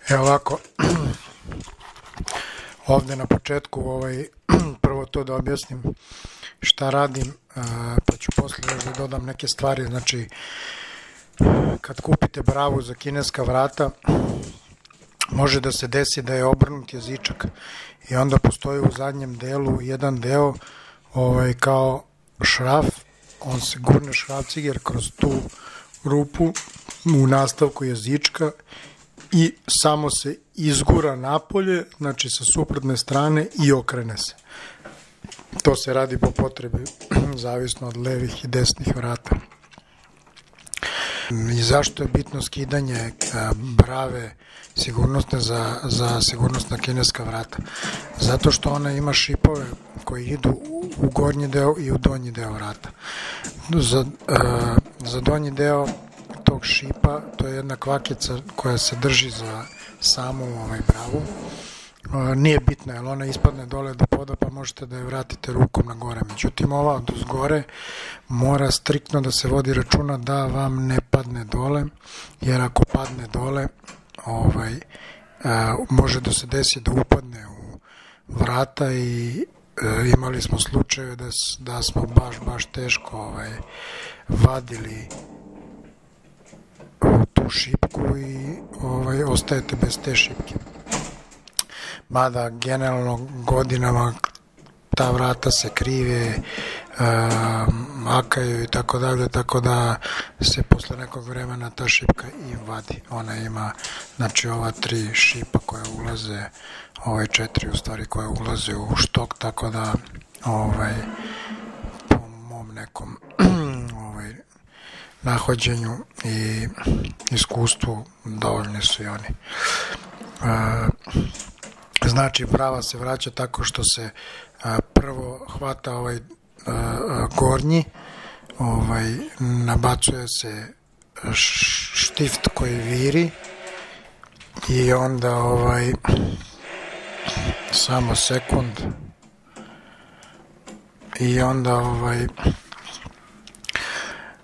Evo ovako, ovde na početku prvo to da objasnim šta radim, pa ću posle da dodam neke stvari. Znači, kad kupite bravu za kineska vrata, može da se desi da je obrnut jezičak i onda postoji u zadnjem delu jedan deo kao šraf, on se gurne šrafciger kroz tu rupu u nastavku jezička i samo se izgura napolje, znači sa suprotne strane, i okrene se. To se radi po potrebi, zavisno od levih i desnih vrata. I zašto je bitno skidanje brave sigurnosne za sigurnosna kineska vrata? Zato što ona ima šipove koji idu u gornji deo i u donji deo vrata. Za donji deo tog šipa, to je jedna kvakica koja se drži za samu bravu. Nije bitno, jer ona ispadne dole do poda, pa možete da je vratite rukom na gore. Međutim, ova od uzgore mora striktno da se vodi računa da vam ne padne dole, jer ako padne dole, može da se desi da upadne u vrata i imali smo slučajeve da smo baš teško vadili tu šipku i ostajete bez te šipke. Mada generalno godinama ta vrata se krive, makaju i tako dalje, tako da se posle nekog vremena ta šipka i vadi. Ona ima, znači, ova 3 šipa koje ulaze, 4 u stvari koje ulaze u štok, tako da po mom nekom nahođenju i iskustvu dovoljni su i oni. Znači, brava se vraća tako što se prvo hvata gornji, nabacuje se štift koji viri i onda samo sekund i onda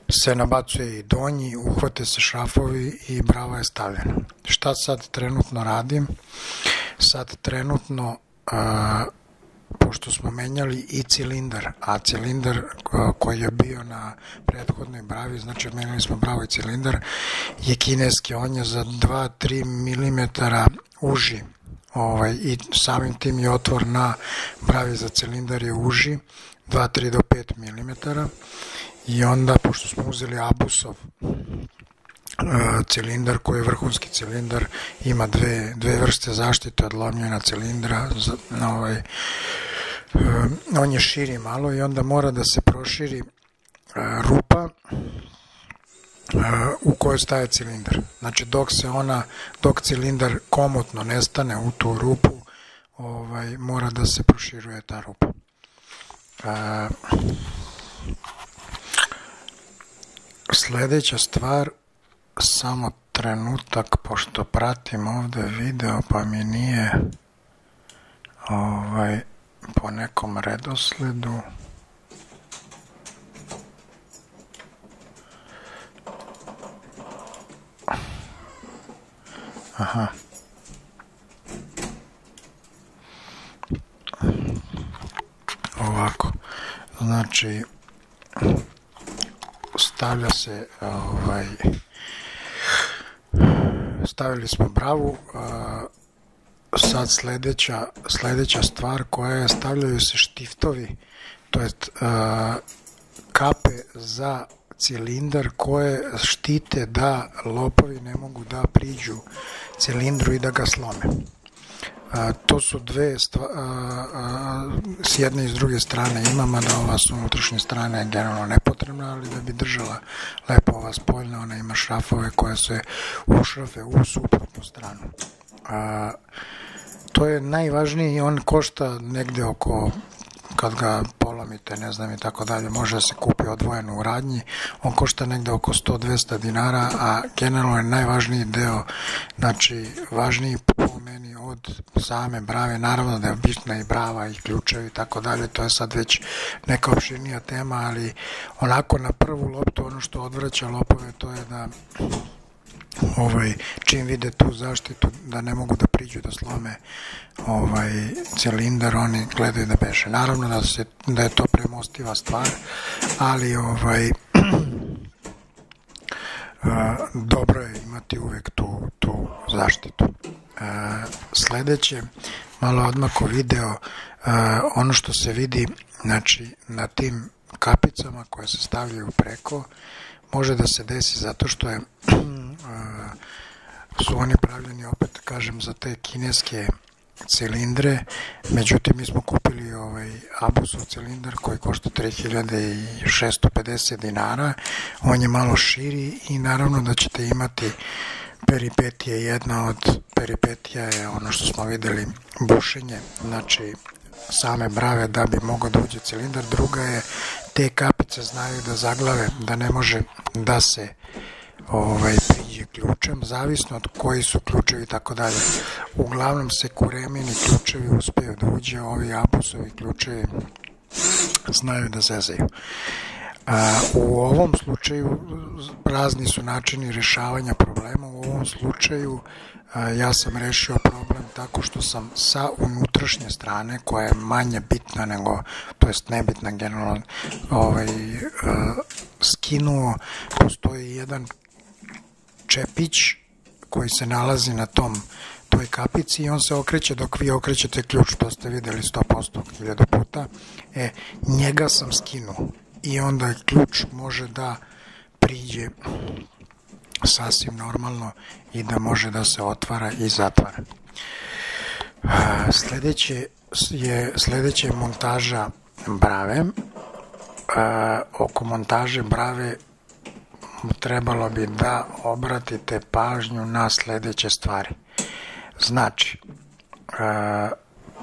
se nabacuje i donji, uhvate se šrafovi i brava je stavljena. Šta sad trenutno radim? Sad trenutno, pošto smo menjali i cilindar, a cilindar koji je bio na prethodnoj bravi, znači menjali smo bravu i cilindar, je kineski, on je za 2-3 mm uži i samim tim je otvor na bravi za cilindar je uži, 2-3 do 5 mm, i onda, pošto smo uzeli Abusov cilindar koji je vrhunski cilindar, ima dve vrste zaštite od lomljenja cilindra, on je širi malo i onda mora da se proširi rupa u kojoj staje cilindar. Znači dok cilindar komotno ne stane u tu rupu, mora da se proširuje ta rupa. Sledeća stvar, samo trenutak, pošto pratim ovde video, pa mi nije po nekom redosledu. Aha. Ovako. Znači, stavlja se stavili smo bravu, sad sledeća stvar koja je, stavljaju se štiftovi, to je kape za cilindar koje štite da lopovi ne mogu da priđu cilindru i da ga slome. To su dve s jedne i s druge strane imam, a da ova s unutrašnje strane je generalno nepotrebna, ali da bi držala lepo ova spoljna, ona ima šrafove koje se ušrafe u suprotnu stranu. To je najvažnije i on košta negde oko, kad ga polomite, ne znam i tako dalje, može da se kupi odvojeno u radnji, on košta negde oko 100-200 dinara, a generalno je najvažniji deo, znači važniji po meni od same brave, naravno da je bitna i brava i ključevi i tako dalje, to je sad već neka opširnija tema, ali onako na prvu loptu ono što odvraća lopove to je da čim vide tu zaštitu da ne mogu da priđu da slome cilindar, oni gledaju da beže. Naravno da je to premostiva stvar, ali dobro je imati uvek tu zaštitu. Sledeće, malo odmako video, ono što se vidi, znači na tim kapicama koje se stavljaju preko, može da se desi zato što su oni pravljeni, opet kažem, za te kineske cilindre, međutim mi smo kupili Abusov cilindar koji košta 3650 dinara, on je malo širi i naravno da ćete imati peripetije. Jedna od peripetija je ono što smo videli, bušenje, znači same brave da bi mogao da uđe cilindar. Druga je, te kapice znaju da zaglave, da ne može da se priđe ključem, zavisno od koji su ključevi i tako dalje. Uglavnom se kuremini ključevi uspeju da uđe, ovi Abusovi ključevi znaju da zezaju. U ovom slučaju razni su načini rešavanja problema. U ovom slučaju ja sam rešio problem tako što sam sa unutrašnje strane, koja je manje bitna nego, to jest nebitna generalno, skinuo, postoji jedan čepić koji se nalazi na toj kapici i on se okreće dok vi okrećete ključ, to ste videli 100%, 1000 puta. Njega sam skinuo i onda ključ može da priđe sasvim normalno i da može da se otvara i zatvara. Sledeće je montaža brave. Oko montaže brave trebalo bi da obratite pažnju na sledeće stvari. Znači,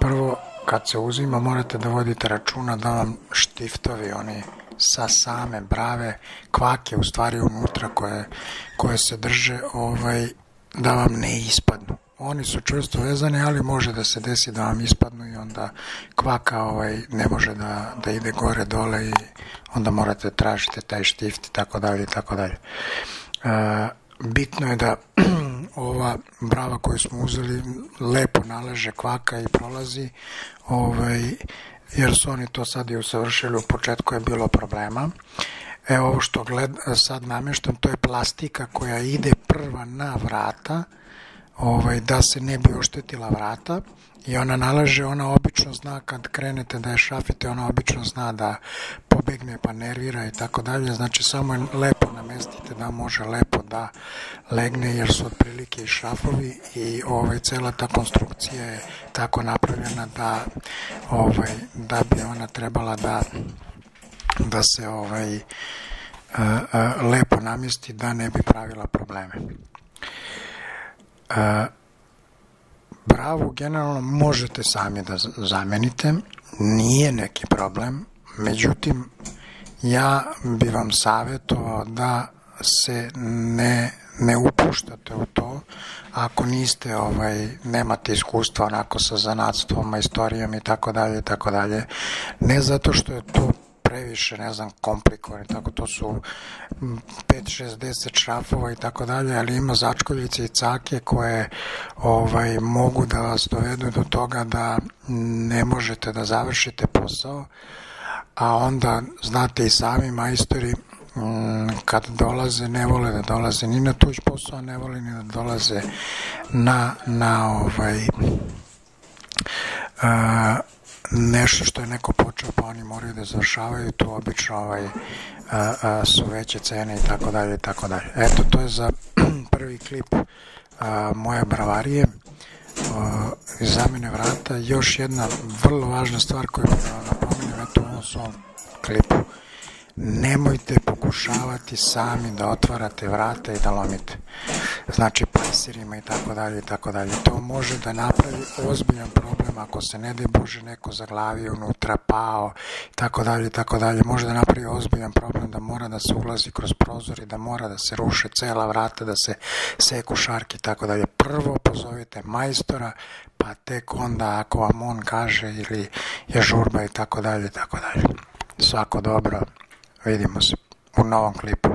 prvo kad se uzima morate da vodite računa da vam štiftovi, oni sa same brave, kvake u stvari unutra koje se drže, da vam ne ispadnu. Oni su čvrsto vezani, ali može da se desi da vam ispadnu i onda kvaka ne može da ide gore dole i onda morate tražiti taj štift i tako dalje i tako dalje. Bitno je da ova brava koju smo uzeli lepo naleže kvaka i prolazi, jer su oni to sad i usavršili, u početku je bilo problema. Ovo što sad namještam, to je plastika koja ide prva na vrata, da se ne bi oštetila vrata, i ona nalaže, ona obično zna kad krenete da je šafite, ona obično zna da pobegne pa nervira i tako dalje, znači samo je lepo namestite da može lepo da legne, jer su otprilike i šafovi i cela ta konstrukcija je tako napravljena da bi ona trebala da se lepo namesti da ne bi pravila probleme. Bravu generalno možete sami da zamenite, nije neki problem, međutim ja bi vam savjetovao da se ne upuštate u to ako nemate iskustva onako sa zanatstvom, majstorijom i tako dalje, ne zato što je to previše, komplikovano, tako to su 5, 6, 10 šrafova i tako dalje, ali ima začkoljice i cake koje mogu da vas dovedu do toga da ne možete da završite posao, a onda znate i sami majstori kad dolaze ne vole da dolaze ni na tuđ posao, ne vole ni da dolaze na nešto što je neko počeo, pa oni moraju da završavaju, tu obično su veće cene i tako dalje i tako dalje. Eto, to je za prvi klip moje bravarije iz zamene vrata. Još jedna vrlo važna stvar koju napomenem u ovom svom klipu: nemojte pokušavati sami da otvarate vrata i da lomite, znači pleserima i tako dalje. To može da napravi ozbiljan problem ako se ne daj Bože neko zaglavio unutra, pao i tako dalje. Može da napravi ozbiljan problem da mora da se ulazi kroz prozor i da mora da se ruše cela vrata, da se seku šarke i tako dalje. Prvo pozovite majstora, pa tek onda ako vam on kaže ili je žurba i tako dalje. Svako dobro. Vidimo se u novom klipu.